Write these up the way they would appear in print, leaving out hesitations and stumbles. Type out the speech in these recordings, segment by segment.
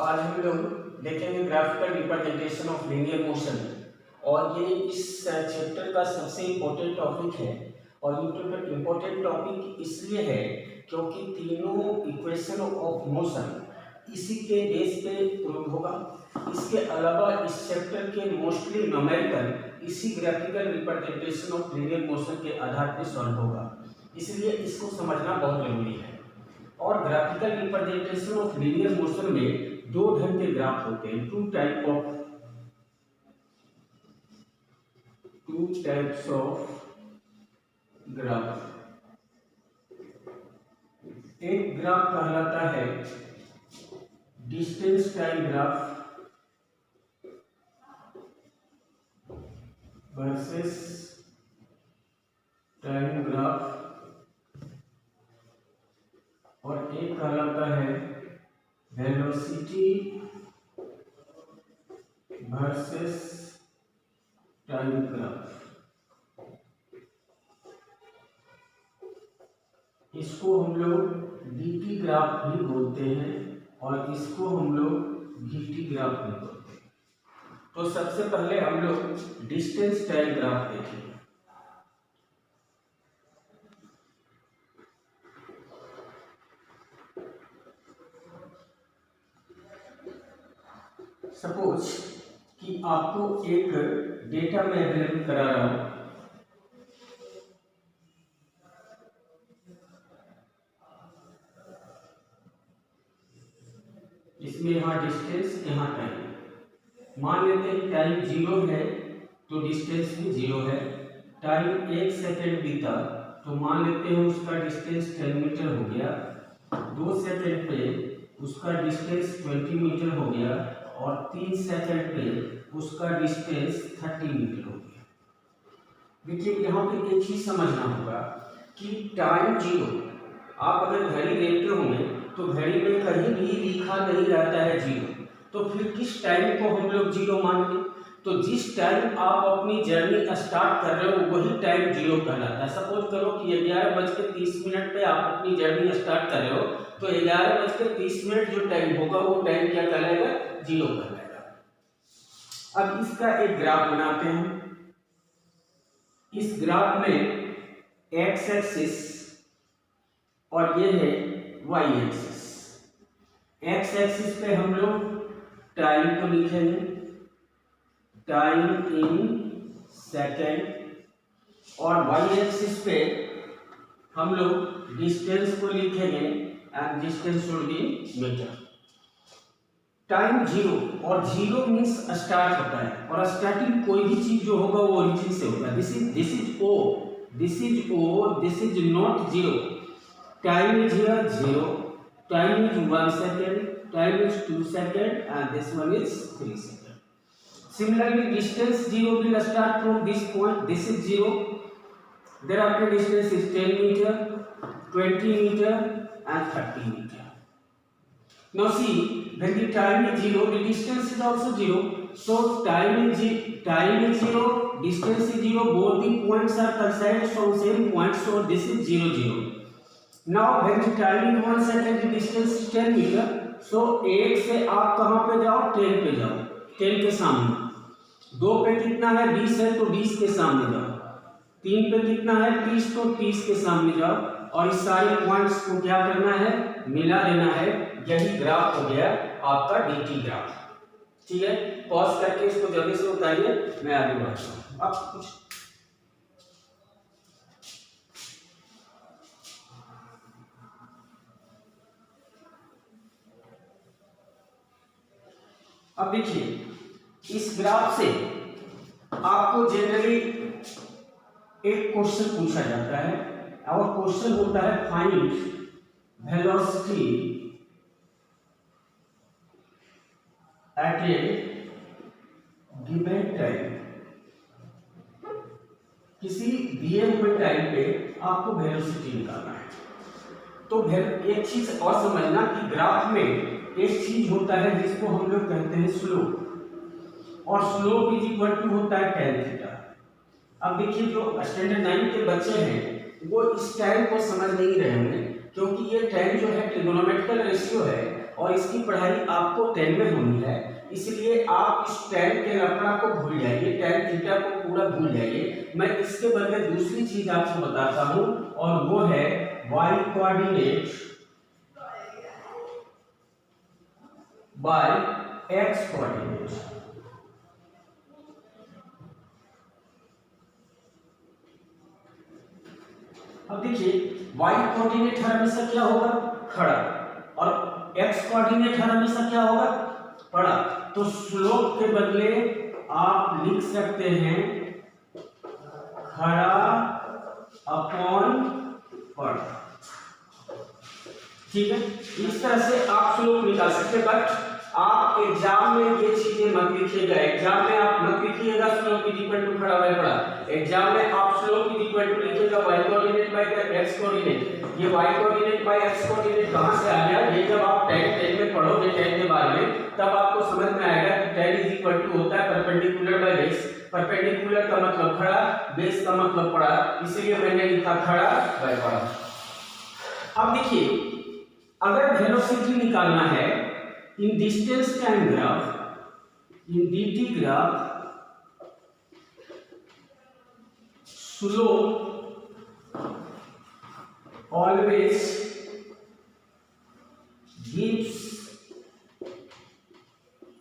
आज हम लोग देखेंगे graphical representation of linear motion. और ये इस चैप्टर का सबसे इम्पोर्टेंट टॉपिक है। और इम्पोर्टेंट टॉपिक इसलिए है क्योंकि तीनों इक्वेशन ऑफ मोशन इसी के बेस पे प्रूव होगा। इसके अलावा इस चैप्टर के मोस्टली न्यूमेरिकल इसी graphical representation of linear motion के आधार पर सॉल्व होगा, इसलिए इसको समझना बहुत जरूरी है। और graphical representation of linear motion में दो ढंग के ग्राफ होते हैं, टू टाइप्स ऑफ ग्राफ। एक ग्राफ कहलाता है distance time graph versus time graph, और एक कहलाता है वेलोसिटी वर्सेस टाइम ग्राफ। इसको हम लोग dt ग्राफ भी बोलते हैं और इसको हम लोग vt ग्राफ भी बोलते हैं। तो सबसे पहले हम लोग डिस्टेंस टाइम ग्राफ देखेंगे। सपोज कि आपको एक डेटा में अवेलेबल करा रहा हूं, इसमें यहाँ डिस्टेंस यहाँ टाइम। मान लेते हैं टाइम 0 है तो डिस्टेंस भी 0 है। टाइम 1 सेकेंड बीता तो मान लेते हैं उसका डिस्टेंस 10 मीटर हो गया। 2 सेकेंड पे उसका डिस्टेंस 20 मीटर हो गया और 3 सेकेंड पे उसका डिस्टेंस 30 मीटर हो गया। देखिए यहाँ पे एक चीज समझना होगा कि टाइम 0, आप अगर घड़ी देखते होंगे तो घड़ी में कहीं भी लिखा नहीं रहता है 0, तो फिर किस टाइम को हम लोग 0 मानेंगे? तो जिस टाइम आप अपनी जर्नी स्टार्ट कर रहे हो वही टाइम 0 कहलाता है। सपोज करो कि 11:30 पे आप अपनी जर्नी स्टार्ट कर रहे हो, तो 11:30 जो टाइम होगा वो टाइम क्या कहलाएगा? 0 कहलाएगा। अब इसका एक ग्राफ बनाते हैं। इस ग्राफ में एक्स एक्सिस और ये है वाई एक्सिस। एक्स एक्सिस पे हम लोग टाइम को लिखेंगे, टाइम इन सेकेंड, और वाई एक्सिस पे हम लोग डिस्टेंस को लिखेंगे and distance should be metre. Time 0 और 0 मीन्स स्टार्ट होता है, और स्टार्टिंग कोई भी चीज जो होगा वो ओरिजिन से होगा। This is O, this is not 0। Time is here 0, time is 1 second, time is 2 second and this one is 3 second. Similarly, distance 0 will start from this point. This is 0. Thereafter, distance is 10 meter, 20 meter, and 30 meter. Now see, when the time is 0, the distance is also 0. So time is 0, distance is 0. Both the points are considered from same point. So this is 0, 0. Now when the time is 1 second, the distance is 10 meter. So 8 से आप कहाँ पे जाओ? 10 पे जाओ, 10 के सामने। 2 पे कितना है? 20 है तो 20 के सामने जाओ। 3 पे कितना है? 30 तो 30 के सामने जाओ। और इस सारे पॉइंट्स को क्या करना है? मिला देना है। यही ग्राफ हो गया आपका dt ग्राफ। ठीक है, पॉज करके इसको जल्दी से उतारिए, मैं आगे बढ़ता हूँ। अब कुछ अब देखिए, इस ग्राफ से आपको जनरली एक क्वेश्चन पूछा जाता है, और क्वेश्चन होता है find velocity at A given time. किसी दिए हुए टाइम पे आपको वेलोसिटी निकालना है। तो एक चीज और समझना कि ग्राफ में एक चीज होता है जिसको हम लोग कहते हैं स्लोप, और स्लोप इज इक्वल टू होता है tan थीटा। अब देखिए, जो स्टैंडर्ड 9 के बच्चे हैं वो इस टाइम को समझ नहीं रहे होंगे, क्योंकि ये tan जो है ट्रिगोनोमेट्रिकल रेशियो है और इसकी पढ़ाई आपको 10 में होनी है, इसलिए आप इस tan के लफड़ा को भूल जाइए, tan थीटा को पूरा भूल जाइए। मैं इसके बदले दूसरी चीज आपको बताता हूं और वो है y coordinate by x coordinate. अब देखिए y कोऑर्डिनेट हर हमेशा क्या होगा, खड़ा, और x कोऑर्डिनेट हर हमेशा क्या होगा, पड़ा। तो स्लोप के बदले आप लिख सकते हैं खड़ा अपॉन पड़ा, ठीक है। इस तरह से आप स्लोप निकाल सकते हैं, बट आप एग्जाम में ये चीजें मत लिखिएगा। एग्जाम में आप मत लिखिएगा स्लोप इज इक्वल टू खड़ा बाय पड़ा। एग्जाम में आप स्लोप इज इक्वल टू लिखिएगा y coordinate by x coordinate. ये y coordinate by x coordinate कहां से आ गया, ये जब आप tan में पढ़ोगे 10 के बारे में, तब आपको समझ में आएगा कि tan इज इक्वल टू होता है परपेंडिकुलर बाय बेस। परपेंडिकुलर का मतलब खड़ा, बेस का मतलब पड़ा, इसलिए मैंने लिखा खड़ा बाय पड़ा। अब देखिए अगर वेलोसिटी निकालना है in distance time graph, in dt graph, slope always gives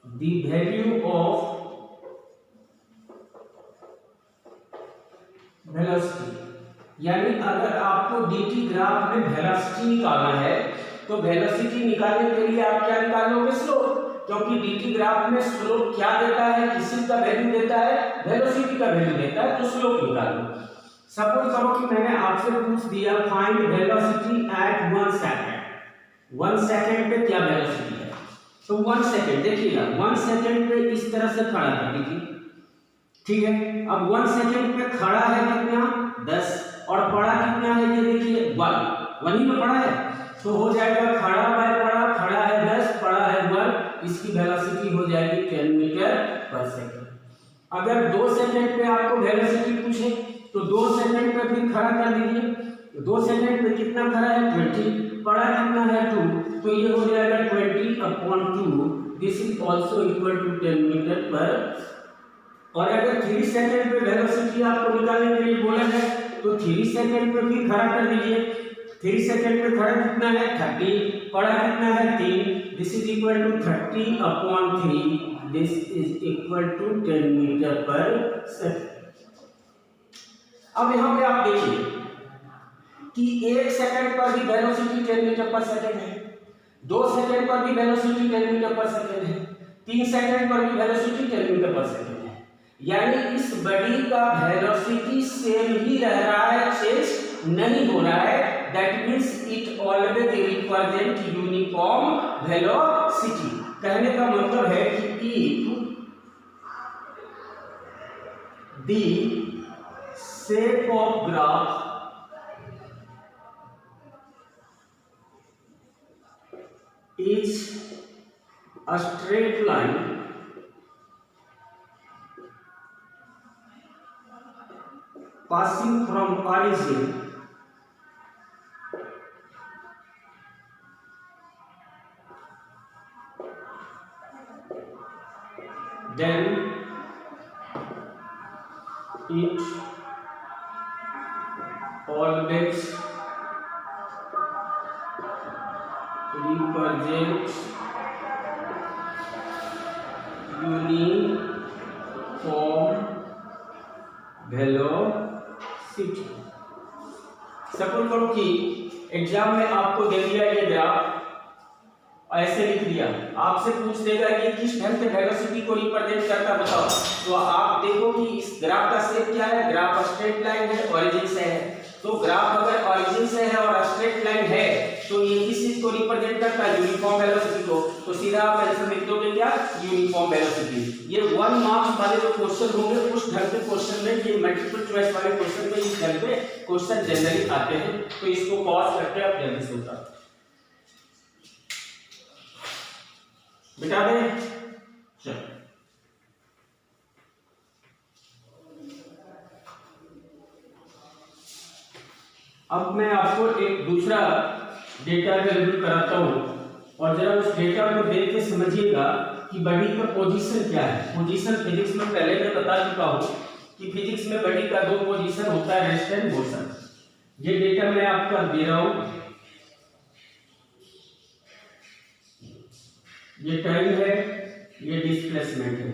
the value of velocity. यानी अगर आपको dt ग्राफ में वेलोसिटी निकालना है तो वेलोसिटी निकालने के लिए आप क्या निकालोगे, स्लोप, क्योंकि dt ग्राफ में स्लोप क्या देता है, किसी का वैल्यू देता है, वेलोसिटी का वैल्यू देता है, तो स्लोप निकालो। सपोज करो कि मैंने आपसे पूछ दिया find velocity at 1 second. 1 second पे क्या वेलोसिटी है, तो 1 सेकंड देखिएगा, 1 सेकंड पे इस तरह से खड़ा कर दीजिए, ठीक है। अब 1 सेकंड पे खड़ा है कितना, 10, और पड़ा कितना है, ये देखिए 1, वही में पड़ा है, तो हो जाएगा खड़ा बाय पड़ा, खड़ा है 10, पड़ा है 1, इसकी वेलोसिटी हो जाएगी 10 मीटर पर सेकंड। अगर 2 सेकंड पे आपको वेलोसिटी पूछे तो 2 सेकंड पे फिर खड़ा कर दीजिए, 2 सेकंड पे कितना खड़ा है 20, पड़ा कितना है 2, तो ये हो जाएगा 20/2, this is also equal to 10 metre per. और अगर 3 सेकंड पे वेलोसिटी आपको निकालने के लिए बोला है तो 3 सेकंड पे भी खड़ा कर दीजिए। 3 सेकंड पे खड़ा कितना है 30, पड़ा कितना है 3, this is equal to 30/3, this is equal to 10 metre per second. अब यहाँ पे आप देखिए कि 1 सेकंड पर भी वेलोसिटी 10 मीटर पर सेकंड है, 2 सेकंड पर भी वेलोसिटी 10 मीटर पर सेकंड है, 3 सेकंड पर भी वेलोसिटी 10 मीटर पर सेकंड है। यानी इस बॉडी का वेलोसिटी सेम ही रह रहा है, चेंज नहीं हो रहा है। That means it always represent uniform velocity. कहने का मतलब है कि if the shape of graph is a straight line passing from origin then it always represents uniform velocity। Suppose करो कि एग्जाम में आपको दे दिया ये ग्राफ, ऐसे लिख दिया, आपसे पूछ देगा ये किस ढंग से वेलोसिटी को रिप्रेजेंट करता बताओ, तो आप देखो कि इस ग्राफ का शेप क्या है, ग्राफ स्ट्रेट लाइन है, ओरिजिन से है। तो ग्राफ अगर ओरिजिन से है और स्ट्रेट लाइन है तो ये किस चीज को रिप्रेजेंट करता है, यूनिफॉर्म वेलोसिटी को। तो सीधा आप आंसर लिख दोगे क्या, यूनिफॉर्म वेलोसिटी। ये 1 मार्क्स वाले जो क्वेश्चन होंगे उस ढंग के क्वेश्चन में, ये मल्टीपल चॉइस वाले क्वेश्चन में इस ढंग के क्वेश्चन जनरली आते हैं। तो इसको पॉज करके आप जल्दी से उतार बिठा दें। चलो अब मैं आपको एक दूसरा डेटा अवेलेबल कराता हूँ और जरा उस डेटा को देख के समझिएगा कि बॉडी का पोजीशन क्या है। पोजीशन फिजिक्स में पहले मैं बता चुका हूँ कि फिजिक्स में बॉडी का दो पोजीशन होता है, रेस्ट एंड मोशन। ये डेटा मैं आपको दे रहा हूँ, ये टाइम है, ये डिस्प्लेसमेंट है।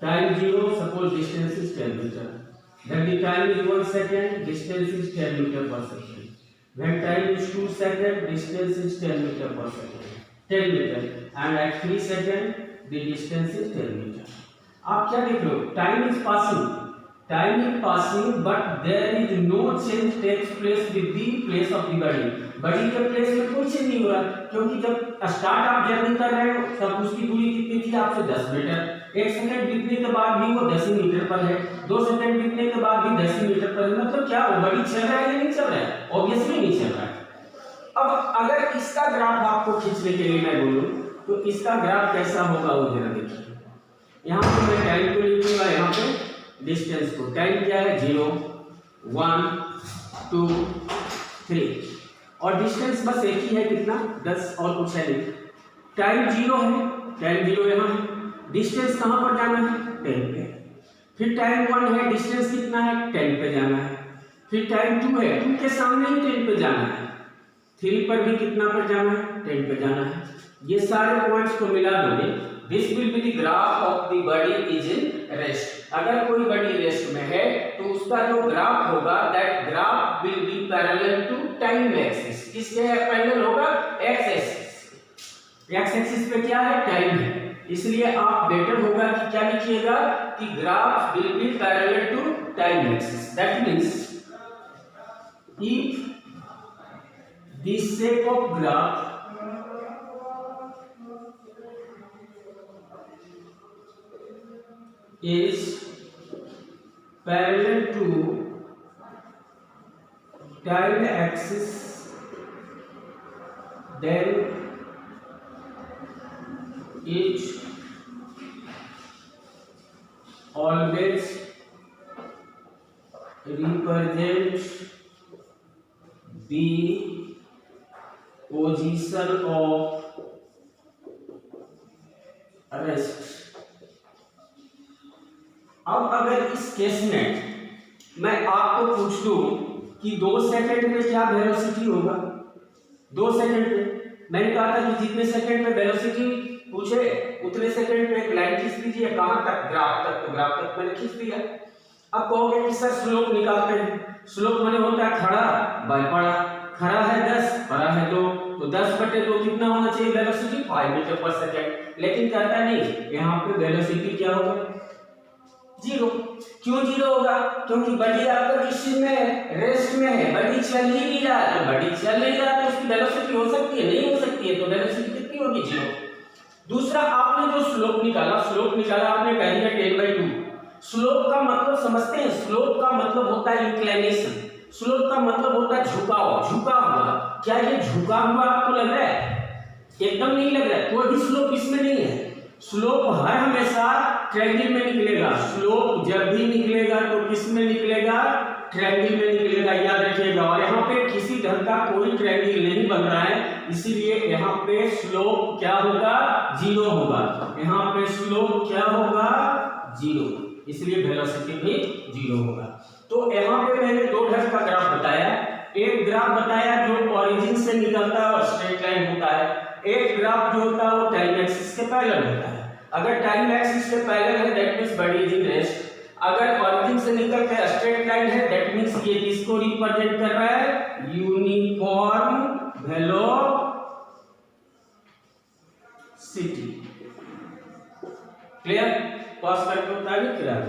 Time 0, suppose distance is 10 metre, then the time is 1 second, distance is 10 meter per second. When time is 2 second, distance is 10 meter per second, 10 meter, and at 3 second, the distance is 10 meter. आप क्या देख रहे हो? Time is passing, but there is no change takes place with the place of the body. Body के place में कोई change नहीं हो रहा, क्योंकि जब स्टार्ट आप जर्नी कर रहे हो तब उसकी दूरी कितनी थी आपसे 10 मीटर। 1 सेकंड बीतने के बाद भी वो 10 मीटर पर है, 2 सेकंड बीतने के बाद भी 10 मीटर पर है। मतलब क्या वो बॉडी चल रहा है या नहीं चल रहा है? ऑब्वियसली नहीं चल रहा है। अब अगर इसका ग्राफ आपको खींचने के लिए मैं बोलूं तो इसका ग्राफ कैसा होगा वो जरा देखिए। यहाँ पे मैं टाइम को लिखूंगा, यहाँ पे डिस्टेंस को। टाइम क्या है? 0, 1, 2, 3 और डिस्टेंस बस एक ही है, कितना? 10 और कुछ है नहीं। टाइम 0 है, टाइम 0 यहाँ है। डिस्टेंस कहाँ पर जाना है? 10 पे। फिर टाइम 1 है, डिस्टेंस कितना है? 10 पे जाना है। फिर टाइम 2 है, 2 के सामने ही 10 पे जाना है। 3 पर भी कितना पर जाना है? 10 पे जाना है। ये सारे पॉइंट्स को मिला दोगे, this will be the graph of the body is in rest. अगर कोई बॉडी रेस्ट में है तो उसका जो ग्राफ होगा, that graph will be parallel to time axis. किसके पैरेलल होगा? X axis. एक्स एक्सिस पे क्या है? टाइम है। इसलिए आप बेटर होगा कि क्या लिखिएगा कि graph will be parallel to time axis. That means if the shape of graph is parallel to time axis, then it always represents the position of rest. अब अगर इस केस में मैं आपको पूछ दूं कि 2 सेकंड में क्या वेलोसिटी होगा? 2 सेकंड पे मैंने कहा था कि जितने सेकंड में वेलोसिटी पूछे उतने सेकंड पे एक लाइन खींच लीजिए। कहां तक? ग्राफ तक। तो ग्राफ तक मैंने खींच दिया। अब कहोगे कि सर स्लोप निकालते हैं। स्लोप माने होता है खड़ा बाय पड़ा। खड़ा है 10, पड़ा है 2, तो 10/2 कितना होना चाहिए वेलोसिटी? 5 metre per second. लेकिन कहता नहीं, यहाँ पे वेलोसिटी क्या होगा? 0। क्यों 0 होगा? क्योंकि बॉडी आपका किस चीज में है? रेस्ट में है। बॉडी चल ही नहीं रहा, तो बॉडी चल नहीं रहा तो उसकी वेलोसिटी हो सकती है? नहीं हो सकती है। तो वेलोसिटी कितनी होगी? 0। दूसरा, आपने जो स्लोप निकाला आपने कह दिया 10/2। स्लोप का मतलब समझते हैं? स्लोप का मतलब होता है इंक्लिनेशन। स्लोप का मतलब होता है झुकाव, झुका हुआ। क्या ये झुका हुआ आपको लग रहा है? एकदम नहीं लग रहा है। कोई भी स्लोप इसमें नहीं है। स्लोप हर हमेशा ट्रायंगल में निकलेगा। स्लोप जब भी निकलेगा तो किस में निकलेगा? ट्रायंगल में निकलेगा, याद रखिएगा। और यहाँ पे किसी ढंग का कोई ट्रायंगल नहीं बन रहा है, इसीलिए यहाँ पे स्लोप क्या होगा? 0 होगा। यहाँ पे स्लोप क्या होगा? 0। इसलिए वेलोसिटी भी 0 होगा। तो यहाँ पे मैंने 2 ढंग का ग्राफ बताया। एक ग्राफ बताया जो ओरिजिन से निकलता है और स्ट्रेट लाइन होता है। एक ग्राफ जो होता है वो टाइम एक्सिस के पैरेलल होता है। अगर टाइम एक्सिस के पैरेलल है that means body is in rest. अगर ओरिजिन से निकल के स्ट्रेट लाइन है दैट मींस ये किसको रिप्रेजेंट कर रहा है? Uniform velocity. क्लियर? पास करके होता है क्लियर?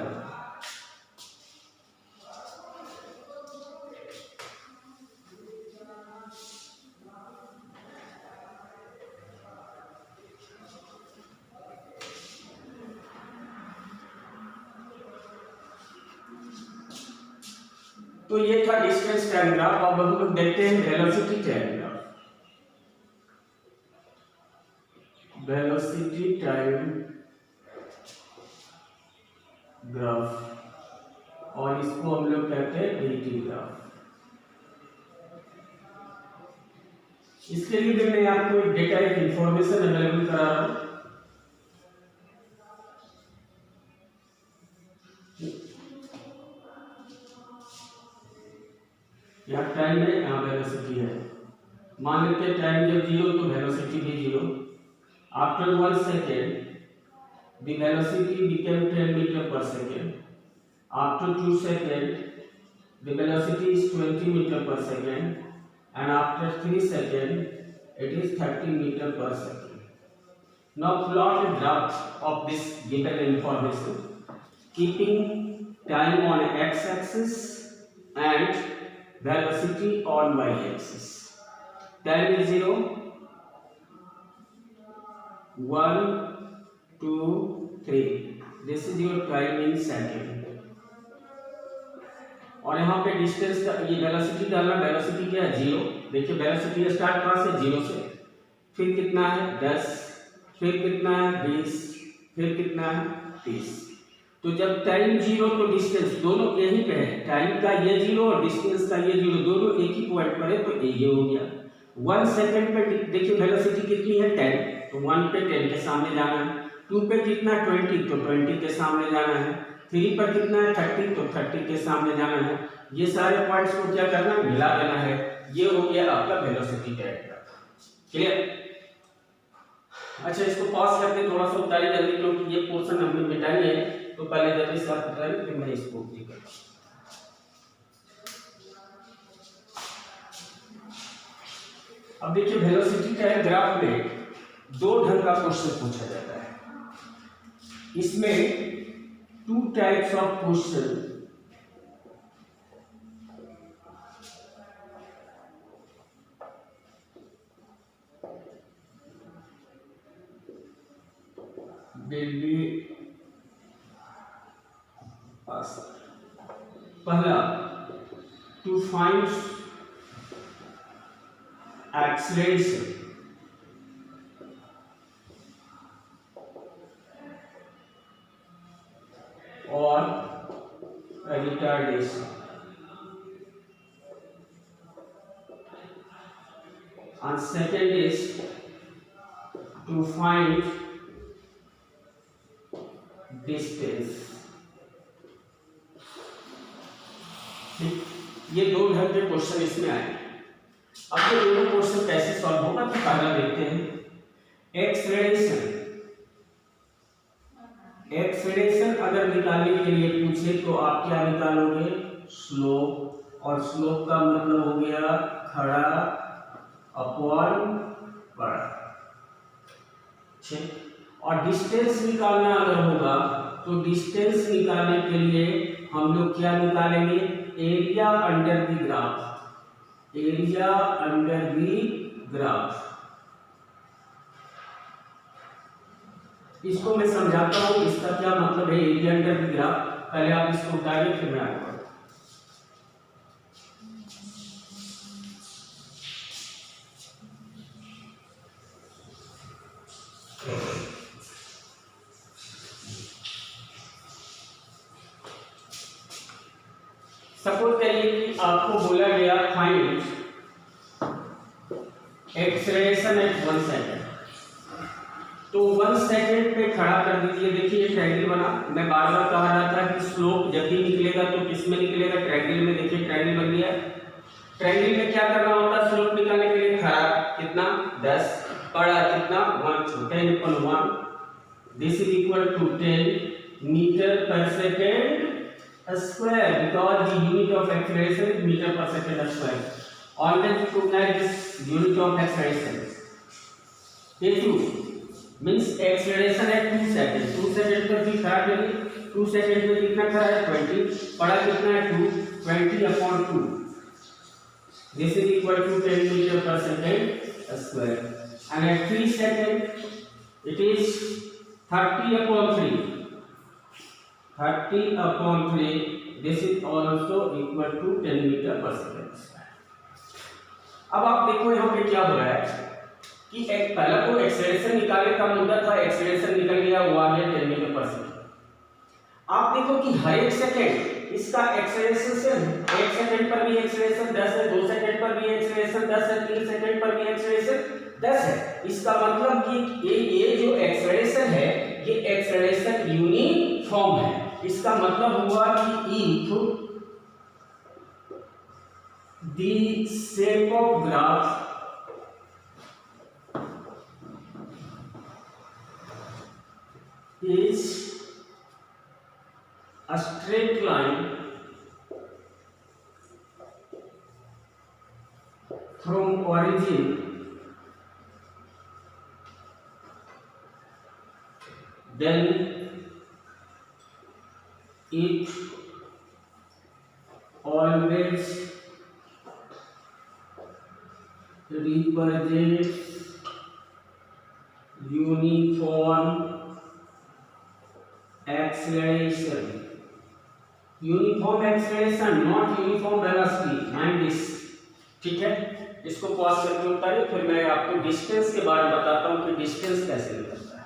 तो ये था डिस्टेंस टाइम ग्राफ। अब हम लोग देखते हैं velocity time graph. Velocity time graph, और इसको हम लोग कहते हैं dt ग्राफ। इसके लिए भी मैं आपको एक डेटा एक इंफॉर्मेशन अवेलेबल करा रहा हूँ। यहाँ टाइम है, यहाँ वेलोसिटी है। मान लेते हैं टाइम जब 0 तो वेलोसिटी भी 0। After 1 second the velocity became 10 meter per second. After 2 seconds the velocity is 20 meter per second, and after 3 seconds it is 30 meter per second. Now plot a graph of this given information, keeping time on x-axis and velocity on y-axis. Time is 0, 1, 2, 3. This is your time in second. और यहाँ पे distance का ये velocity डालना, velocity क्या है 0। देखिए velocity start कहाँ से 0 से, फिर कितना है 10, फिर कितना है 20, फिर कितना है 30। तो जब टाइम 0 तो डिस्टेंस दोनों यहीं पे है, टाइम का ये 0 और डिस्टेंस का ये 0 दोनों एक ही पॉइंट पर है, तो ये हो गया। 1 सेकेंड पे देखिए वेलोसिटी कितनी है 10, तो 1 पे 10 के सामने जाना है। 2 पे कितना 20, तो 20 के सामने जाना है। 3 पर कितना है 30, तो 30 के सामने जाना है। ये सारे पॉइंट्स को क्या करना है, मिला देना है। ये हो गया आपका वेलोसिटी डायग्राम। क्लियर? अच्छा, इसको पॉज करके थोड़ा सा उतारिए जल्दी, क्योंकि ये पोर्शन हमें मिटानी है, तो पहले जल्दी से आप उतारिए, फिर मैं इसको करूँ। अब देखिए वेलोसिटी डायग्राम में दो ढंग का क्वेश्चन पूछा जाता है। इसमें 2 types of question will be asked. पहला, to find acceleration or retardation, and second is to find distance. ये दो ढंग के क्वेश्चन इसमें आए। अब ये दोनों क्वेश्चन कैसे सॉल्व होगा, तो पहला देखते हैं एक्सेलरेशन। एक्सेलरेशन अगर निकालने के लिए पूछे तो आप क्या निकालोगे, स्लोप, और स्लोप का मतलब हो गया खड़ा अपॉन बड़ा। ठीक। और डिस्टेंस निकालना अगर होगा तो डिस्टेंस निकालने के लिए हम लोग क्या निकालेंगे, area under the graph. Area under the graph, इसको मैं समझाता हूं इसका क्या मतलब है एरिया अंडर द ग्राफ। पहले आप इसको उतारिए, फिर मैं आगे बढ़ूंगा। सपोज करिए कि आपको बोला गया फाइंड एक्सेलरेशन एट 1 सेकेंड, तो 1 सेकेंड पे खड़ा कर दीजिए। देखिए ये ट्रायंगल बना। मैं बार बार कहा रहा था कि स्लोप जब भी निकलेगा तो किस में निकलेगा, ट्रायंगल में। देखिए ट्रायंगल बन गया। ट्रायंगल में क्या करना होता है, स्लोप निकालने के लिए खड़ा कितना 10, बड़ा कितना 1, 10/1, this is equal to 10 metre per second square, because the unit of acceleration is meter per second square. Always recognize this unit of acceleration. A2 means acceleration at 2 seconds. 2 second पर भी खड़ा करिए। 2 सेकंड में कितना खड़ा है 20, बड़ा कितना है 2, 20/2, this is equal to 10 meter per second square. And at 3 seconds it is 30/3, 30/3, this is also equal to 10 meter per second square. अब आप देखो यहाँ पे क्या हो रहा है कि एक पहला तो एक्सेलरेशन निकालने का मुद्दा था, एक्सेलरेशन निकल गया, वो आ गया 10 मीटर पर सेकेंड। आप देखो कि हर एक सेकेंड इसका एक्सेलरेशन 1 सेकंड पर भी एक्सेलरेशन 10 है, 2 सेकंड पर भी एक्सेलरेशन 10 है, 3 सेकंड पर भी एक्सेलरेशन 10 है। इसका मतलब कि ये जो एक्सेलरेशन है ये एक्सेलरेशन यूनिफॉर्म है। इसका मतलब हुआ कि if the shape of graph is a straight line from origin then it always represents uniform acceleration, uniform acceleration not uniform velocity. Mind this, ठीक है। इसको पॉज करके उतारिए, फिर मैं आपको डिस्टेंस के बारे में बताता हूं कि डिस्टेंस कैसे निकलता है।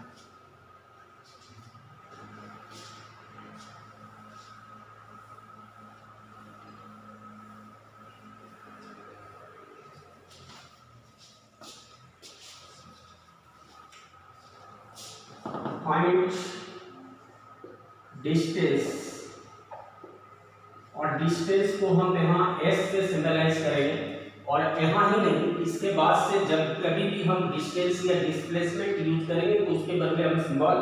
फाइंड डिस्टेंस, और डिस्टेंस को हम यहाँ s से सिंबलाइज करेंगे। और यहाँ ही नहीं, इसके बाद से जब कभी भी हम डिस्टेंस या डिस्प्लेसमेंट यूज करेंगे तो उसके बदले हम सिंबल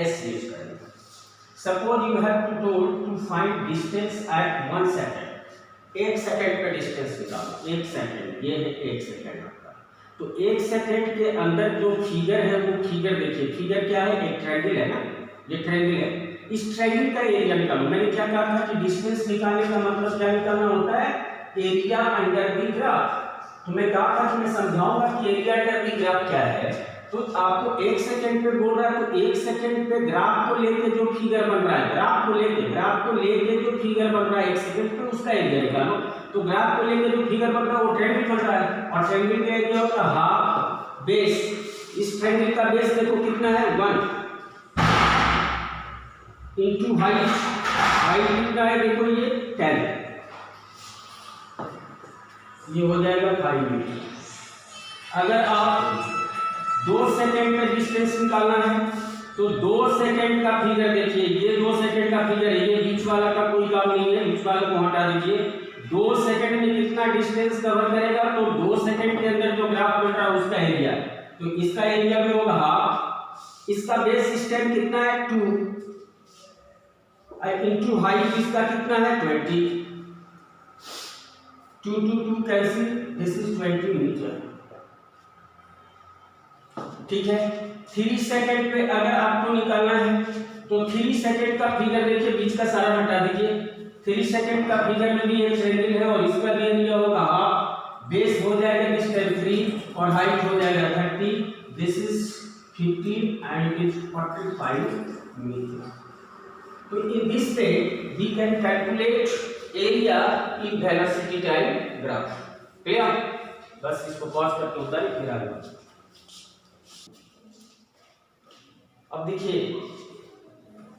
s यूज करेंगे। Suppose you have to told to find distance at 1 second. 1 second का डिस्टेंस निकालो। 1 सेकंड, ये है 1 सेकंड आपका। तो 1 सेकंड के अंदर जो फिगर है वो फिगर देखिए, फिगर क्या है, एक ट्रायंगल है ना, ये ट्रायंगल है। इस ट्रायंगल का एरिया निकालो। मैंने क्या कहा था कि डिस्टेंस निकालने का मतलब क्या निकालना होता है, एरिया अंडर द ग्राफ। तो मैं कहा था कि मैं समझाऊंगा कि एरिया अंडर द ग्राफ क्या है। तो आपको 1 सेकंड पे बोल रहा है, तो 1 सेकंड पे ग्राफ को लेके जो फिगर बन रहा है, ग्राफ को लेके जो फिगर बन रहा है 1 सेकंड पे, उसका एरिया निकालो। तो ग्राफ को लेके जो फिगर बन रहा है वो ट्रायंगल बन रहा है, और ट्रायंगल का एरिया होता है हाफ बेस। इस ट्रायंगल का बेस देखो कितना है, 1 इंटू हाइट। हाइट कितना है देखो, ये 10, ये हो जाएगा 5 मीटर। अगर आप 2 सेकंड में डिस्टेंस निकालना है तो 2 सेकंड का फिगर देखिए, ये 2 सेकंड का फिगर है, ये बीच वाला का कोई काम नहीं है, बीच वाले को हटा दीजिए। 2 सेकंड में कितना डिस्टेंस कवर करेगा, तो 2 सेकंड के अंदर जो ग्राफ बन रहा है उसका एरिया, तो इसका एरिया भी होगा हाफ। इसका बेस स्टेप कितना है, 2 इंटू हाइट इसका कितना है, 20। 2 2 2 कैंसिल, दिस इज 20 मीटर, ठीक है। 3 सेकंड पे अगर आपको निकालना है तो 3 सेकंड का फिगर देखिए, बीच का सारा हटा दीजिए। 3 सेकंड का फिगर में भी एक ट्रायंगल है और इसका भी एरिया होगा हाफ। बेस हो जाएगा डिस्टेंस 3 और हाइट हो जाएगा 30। This is 15 and it is 45 metre. तो in this way we can calculate area in velocity time graph। Clear? बस इसको पॉज करके उतारिए, फिर आगे बढ़ते। अब देखिए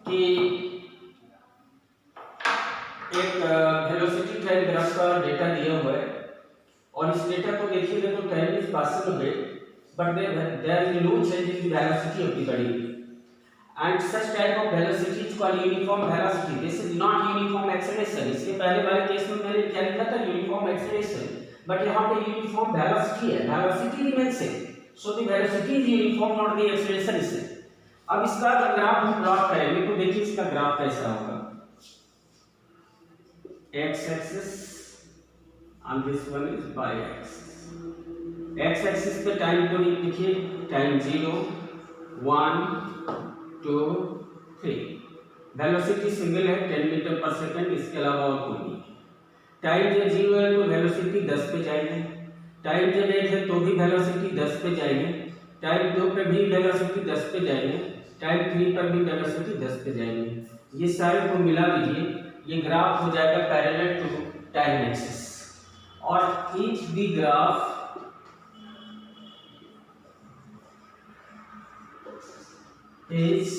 कि एक वेलोसिटी टाइम ग्राफ का डेटा दिया हुआ है, और इस डेटा को देखिएगा तो time is passing away but there is no change in the velocity of the body, and such type of velocity is called uniform velocity। this is not uniform acceleration। इसके पहले वाले केस में मैंने क्या लिखा था, uniform acceleration, बट यहाँ पे uniform velocity है, velocity remains same, so the velocity is uniform not the acceleration is same। अब इसका ग्राफ हम प्लॉट करेंगे तो देखिए इसका ग्राफ कैसा होगा, x axis and this one is y axis। x axis पे टाइम को देखिए, टाइम 0 1 2 3। वेलोसिटी सिंगल है 10 मीटर पर सेकंड, इसके अलावा और कोई नहीं। टाइम जब 0 है तो वेलोसिटी 10 पे जाएगी, टाइम जब 1 है तो भी वेलोसिटी 10 पे जाएगी, टाइम 2 पे भी वेलोसिटी 10 पे जाएगी, टाइम 3 पर भी वेलोसिटी 10 पे जाएगी। ये सारे को मिला दीजिए, ये ग्राफ हो जाएगा पैरेलल टू टाइम एक्सिस। और if the graph is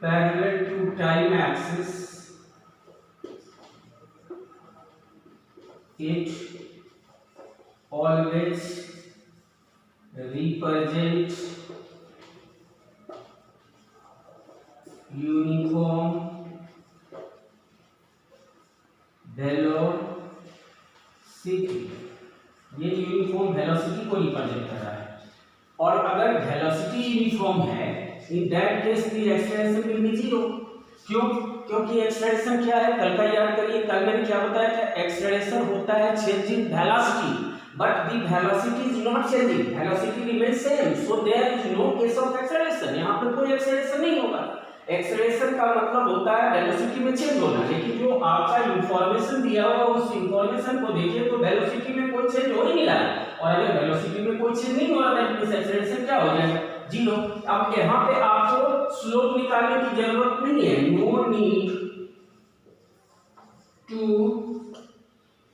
parallel to time axis it always represents uniform velocity. ये यूनिफॉर्म वेलोसिटी को रिप्रेजेंट कर रहा है। और अगर वेलोसिटी यूनिफॉर्म है, in that case the acceleration will be zero. क्यों? क्योंकि एक्सेलरेशन क्या है, कल का याद करिए, कल मैंने क्या बताया था, एक्सेलरेशन होता है changing velocity, but the velocity is not changing, velocity remains same, so there is no case of acceleration. यहाँ पर कोई एक्सेलरेशन नहीं होगा। एक्सेलरेशन का मतलब होता है वेलोसिटी में चेंज होना, लेकिन जो आपका इंफॉर्मेशन दिया हुआ उस इंफॉर्मेशन को देखिए तो वेलोसिटी में कोई चेंज हो ही नहीं रहा है। और अगर वेलोसिटी में कोई चेंज नहीं हो रहा है तो एक्सेलरेशन क्या हो जाएगा, जीरो। अब यहाँ पे आपको स्लोप निकालने की जरूरत नहीं है, no need to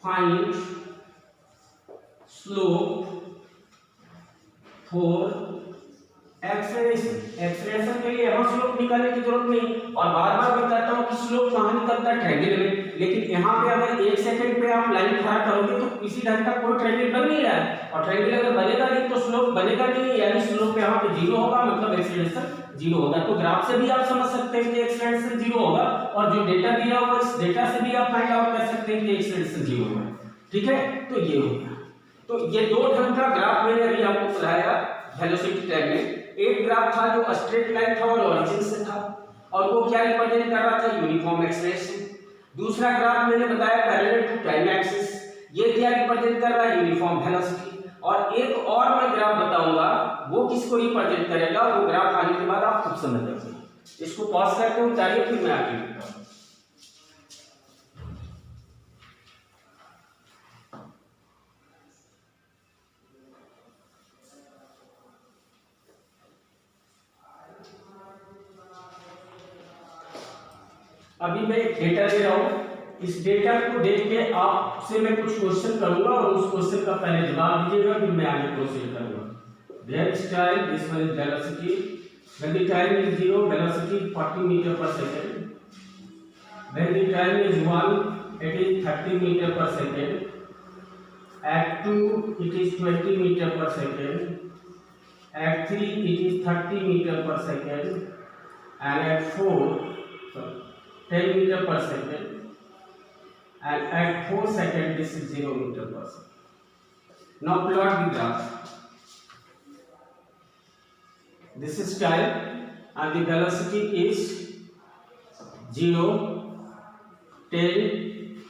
find slope for acceleration. Acceleration के लिए यहाँ स्लोप निकालने की जरूरत नहीं। और बार बार बताता हूँ कि स्लोप कहाँ निकलता है, ट्रायंगल में। लेकिन यहाँ पे अगर 1 सेकंड पे आप लाइन खड़ा करोगे तो किसी ढंग का कोई ट्रायंगल बन नहीं रहा है, और ट्रायंगल अगर बनेगा नहीं तो स्लोप बनेगा नहीं, यानी स्लोप यहाँ पे जीरो होगा, मतलब एक्सेलरेशन जीरो होगा। तो ग्राफ से भी आप समझ सकते हैं कि एक्सेलरेशन जीरो होगा, और जो डेटा दिया हुआ इस डेटा से भी आप फाइंड आउट कर सकते हैं कि एक्सेलरेशन जीरो होगा। ठीक है, तो ये हो गया। तो ये दो ढंग का ग्राफ मैंने अभी आपको बताया वेलोसिटी टाइम में। एक ग्राफ था जो स्ट्रेट लाइन था और ओरिजिन से था, और वो क्या रिप्रेजेंट कर रहा था, यूनिफॉर्म एक्सेलरेशन। दूसरा ग्राफ मैंने बताया पैरेलल टू टाइम एक्सिस, ये क्या रिप्रेजेंट कर रहा है, यूनिफॉर्म वेलोसिटी। और एक और मैं ग्राफ बताऊंगा, वो किसको रिप्रेजेंट करेगा, वो ग्राफ आने के बाद आप खुद समझ जाएंगे। इसको पॉज करके उतारिए, फिर मैं आगे लिखता हूं। अभी मैं एक डेटा दे रहा हूं, इस डेटा को देख के आपसे मैं कुछ क्वेश्चन करूंगा और उस क्वेश्चन का पहले जवाब दीजिएगा, फिर मैं आगे प्रोसीड करूंगा। Next time, this one is velocity. When the time is 0, velocity is 40 meter per second. When the time is 1, it is 30 meter per second. At 2, it is 20 meter per second. At 3, it is 30 meter per second. And at 4, 10 meter per second, and at 4 seconds this is 0 meter per second. Now plot the graph. This is time and the velocity is 0, 10,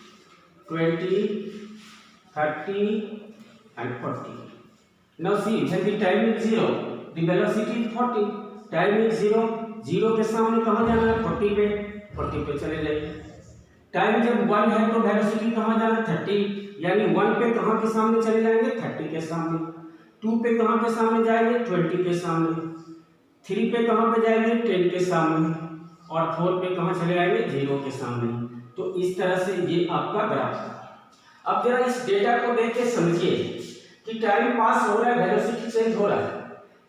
20, 30 and 40. Now see, when the time is 0, the velocity is 40. Time is 0, 0 के सामने कहाँ जाना है, 40 पे, 40 पे चले जाइए। Time जब 1 है तो वेलोसिटी कहाँ जाना है, 30, यानी 1 पे कहाँ के सामने चले जाएंगे, 30 के सामने। 2 पे कहाँ के सामने जाएंगे, 20 के सामने। 3 पे कहाँ पे जाएंगे, 10 के सामने। और 4 पे कहाँ चले जाएंगे, 0 के सामने। तो इस तरह से ये आपका ग्राफ है। अब जरा इस डेटा को देख के समझिए कि टाइम पास हो रहा है, वेलोसिटी चेंज हो रहा है।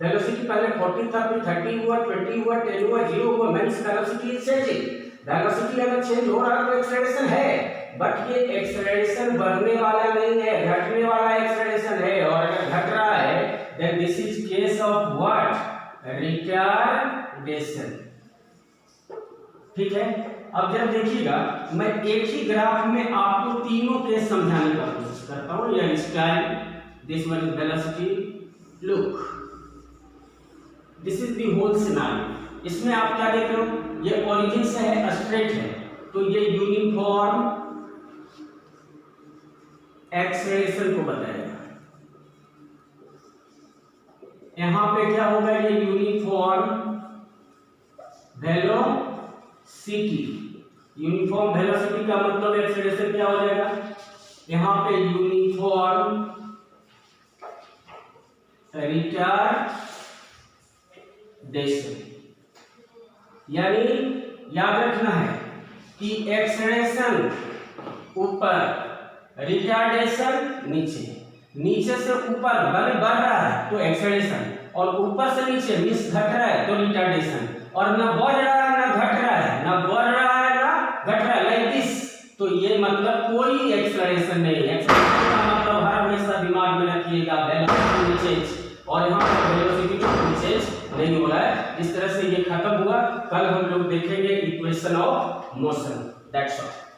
वेलोसिटी पहले 40 था, फिर 30 हुआ, 20 हुआ, 10 हुआ, 0 हुआ, means velocity is changing. Velocity अगर चेंज हो रहा है तो एक्सेलरेशन है, बट ये एक्सेलरेशन बढ़ने वाला नहीं है, घटने वाला एक्सेलरेशन है। और अगर घट रहा है then this is case of what, retardation. ठीक है, अब जब देखिएगा मैं एक ही ग्राफ में आपको तीनों केस समझाने का कोशिश करता हूं। यह इस time, this one is velocity, look this is the whole scenario. इसमें आप क्या देख रहे हो, ये ओरिजिन से है, स्ट्रेट है, तो ये यूनिफॉर्म एक्सेलरेशन को बताएगा। यहां पे क्या होगा, ये यूनिफॉर्म वेलोसिटी। यूनिफॉर्म वेलोसिटी का मतलब एक्सेलरेशन क्या हो जाएगा, यहां पे यूनिफॉर्म रिटार्डेशन। यानी याद रखना है कि एक्सेलरेशन ऊपर, रिटार्डेशन नीचे। नीचे से ऊपर बढ़ रहा है तो एक्सेलरेशन, और ऊपर से नीचे मींस घट रहा है तो रिटार्डेशन। और ना बढ़ रहा है ना घट रहा है, ना बढ़ रहा है ना घट रहा है, लाइक दिस, तो ये मतलब कोई एक्सेलरेशन नहीं। एक्सेलरेशन का मतलब हर हमेशा दिमाग में रखिएगा, वेलोसिटी चेंज, और यहाँ पर वेलोसिटी चेंज नहीं हो रहा है। इस तरह से ये खत्म हुआ। कल हम लोग देखेंगे equation of motion. That's all.